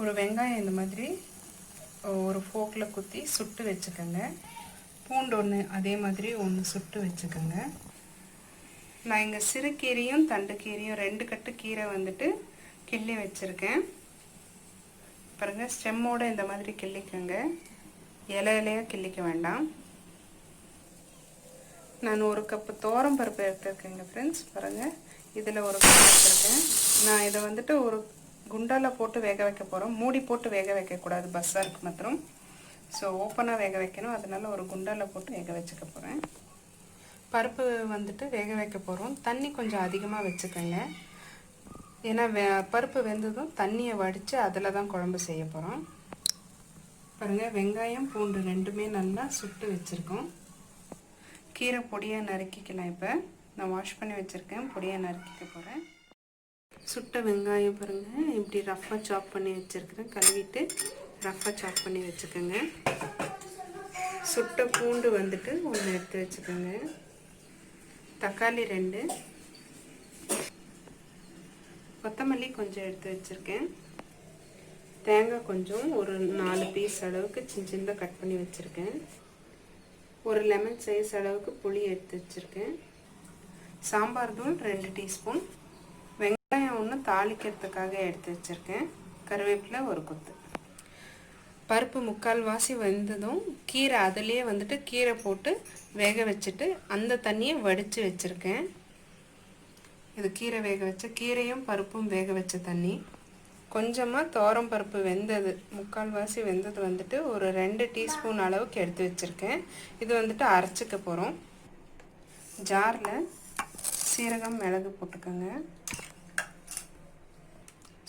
ஒரு வெங்காயம் இந்த மாதிரி ஒரு ஃபோக்கில் குத்தி சுட்டு வச்சுக்கோங்க. பூண்டு ஒன்று அதே மாதிரி ஒன்று சுட்டு வச்சுக்கோங்க. நான் இங்கே சிறுகீரையும் தண்டுக்கீரையும் 2 கட்டு கீரை வந்துட்டு கிள்ளி வச்சுருக்கேன். பாருங்கள், ஸ்டெம்மோடு இந்த மாதிரி கிள்ளிக்கோங்க, இலையிலையாக கிள்ளிக்க வேண்டாம். நான் 1 கப்பு தோரம் பருப்பு எடுத்துருக்கேங்க ஃப்ரெண்ட்ஸ். பாருங்கள், இதில் ஒரு கப் எடுத்துருக்கேன். நான் இதை வந்துட்டு ஒரு குண்டாவில் போட்டு வேக வைக்க போகிறோம். மூடி போட்டு வேக வைக்கக்கூடாது, பஸ்ஸாருக்கு மாத்திரம். ஸோ ஓப்பனாக வேக வைக்கணும். அதனால் ஒரு குண்டாவில் போட்டு வேக வச்சுக்க போகிறேன். பருப்பு வந்துட்டு வேக வைக்க போகிறோம். தண்ணி கொஞ்சம் அதிகமாக வச்சுக்கோங்க. ஏன்னா பருப்பு வெந்ததும் தண்ணியை வடித்து அதில் தான் குழம்பு செய்ய போகிறோம். பாருங்கள், வெங்காயம் பூண்டு 2மே நல்லா சுட்டு வச்சுருக்கோம். கீரை பொடியாக நறுக்கிக்கலாம். இப்போ நான் வாஷ் பண்ணி வச்சுருக்கேன், பொடியாக நறுக்கிக்க போகிறேன். சுட்ட வெங்காயம் பாருங்கள், இப்படி ரஃப்பாக சாப் பண்ணி வச்சுருக்கிறேன். கழுவிட்டு ரஃப்பாக சாப் பண்ணி வச்சுக்கோங்க. சுட்ட பூண்டு வந்துட்டு 1 எடுத்து வச்சுக்கோங்க. தக்காளி 2, கொத்தமல்லி கொஞ்சம் எடுத்து வச்சுருக்கேன். தேங்காய் கொஞ்சம் ஒரு 4 பீஸ் அளவுக்கு சின்னதாக கட் பண்ணி வச்சுருக்கேன். ஒரு லெமன் சைஸ் அளவுக்கு புளி எடுத்து வச்சுருக்கேன். சாம்பார் தூள் 2 டீஸ்பூன். வெங்காயம் ஒன்று தாளிக்கிறதுக்காக எடுத்து வச்சுருக்கேன். கருவேப்பிலை 1 கொத்து. பருப்பு முக்கால்வாசி வெந்ததும் கீரை அதிலே வந்துட்டு கீரை போட்டு வேக வச்சுட்டு அந்த தண்ணியை வடித்து வச்சுருக்கேன். இது கீரை வேக வச்ச கீரையும் பருப்பும் வேக வச்ச தண்ணி. கொஞ்சமாக தோரம் பருப்பு வெந்தது, முக்கால்வாசி வெந்தது வந்துட்டு ஒரு 2 டீஸ்பூன் அளவுக்கு எடுத்து வச்சுருக்கேன். இது வந்துட்டு அரைச்சிக்க போகிறோம். ஜாரில் சீரகம் மிளகு போட்டுக்கோங்க.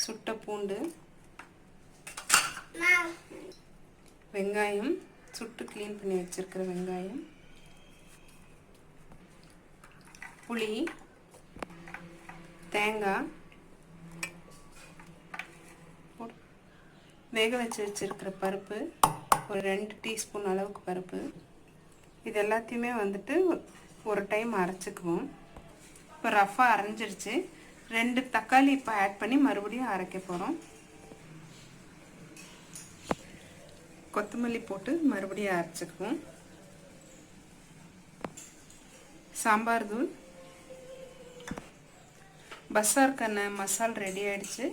சுட்ட பூண்டு, வெங்காயம் சுட்டு க்ளீன் பண்ணி வச்சுருக்கிற வெங்காயம், புளி, தேங்காய், வேக வச்சுருக்கிற பருப்பு ஒரு 2 டீஸ்பூன் அளவுக்கு பருப்பு. இது எல்லாத்தையுமே வந்துட்டு ஒரு டைம் அரைச்சிக்குவோம். இப்போ ரஃப்பாக அரைஞ்சிருச்சு. 2 தக்காளி இப்போ ஆட் பண்ணி மறுபடியும் அரைக்க போகிறோம். கொத்தமல்லி போட்டு மறுபடியும் அரைச்சிக்குவோம். சாம்பார் தூள், பஸ்ஸாருக்கான மசால் ரெடி ஆகிடுச்சு.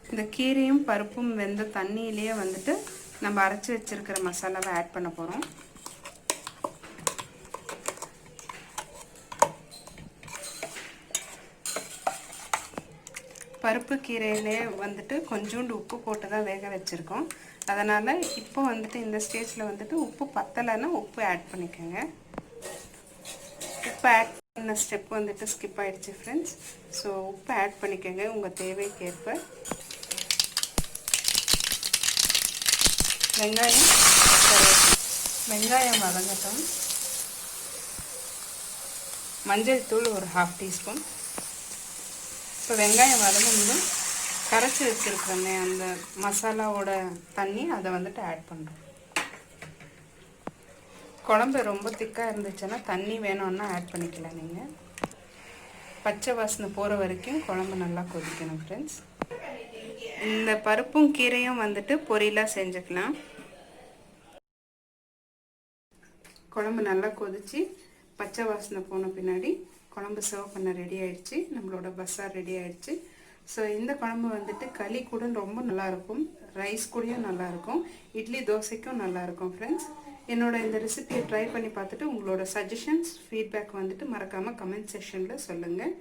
இந்த கீரையும் பருப்பும் வெந்த தண்ணியிலேயே வந்துட்டு நம்ம அரைச்சி வச்சுருக்கிற மசாலாவை ஆட் பண்ண போகிறோம். பருப்பு கீரையிலே வந்துட்டு கொஞ்சோண்டு உப்பு போட்டு தான் வேக வச்சுருக்கோம். அதனால் இப்போ வந்துட்டு இந்த ஸ்டேஜில் வந்துட்டு உப்பு பத்தலைன்னா உப்பு ஆட் பண்ணிக்கோங்க. உப்பு ஆட் பண்ண ஸ்டெப் வந்துட்டு ஸ்கிப் ஆகிடுச்சு ஃப்ரெண்ட்ஸ். ஸோ உப்பு ஆட் பண்ணிக்கோங்க உங்கள் தேவைக்கேற்ப. வெங்காயம் வதங்கட்டும். மஞ்சள் தூள் ஒரு 1/2 டீஸ்பூன். இப்போ வெங்காயம் வதங்கணும். கரைச்சி வச்சுருக்கிறோமே அந்த மசாலாவோட தண்ணி அதை வந்துட்டு ஆட் பண்ணுறோம். குழம்பு ரொம்ப திக்காக இருந்துச்சுன்னா தண்ணி வேணும்னா ஆட் பண்ணிக்கலாம். நீங்கள் பச்சை வாசனை போகிற வரைக்கும் குழம்பு நல்லா கொதிக்கணும் ஃப்ரெண்ட்ஸ். இந்த பருப்பும் கீரையும் வந்துட்டு பொரியலாக செஞ்சுக்கலாம். குழம்பு நல்லா கொதிச்சு பச்சை வாசனை போன பின்னாடி குழம்பு சர்வ் பண்ண ரெடி ஆயிடுச்சு. நம்மளோட பஸ்ஸார் ரெடி ஆயிடுச்சு. ஸோ இந்த குழம்பு வந்துட்டு களி கூட ரொம்ப நல்லாயிருக்கும், ரைஸ் கூடயும் நல்லாயிருக்கும், இட்லி தோசைக்கும் நல்லாயிருக்கும் ஃப்ரெண்ட்ஸ். என்னோட இந்த ரெசிபியை ட்ரை பண்ணி பார்த்துட்டு உங்களோட சஜஷன்ஸ் ஃபீட்பேக் வந்துட்டு மறக்காமல் கமெண்ட் செக்ஷனில் சொல்லுங்கள்.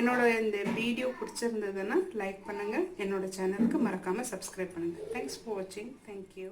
என்னோட இந்த வீடியோ பிடிச்சிருந்ததுன்னா லைக் பண்ணுங்கள். என்னோட சேனலுக்கு மறக்காமல் சப்ஸ்கிரைப் பண்ணுங்கள். தேங்க்ஸ் ஃபார் வாட்சிங். தேங்க்யூ.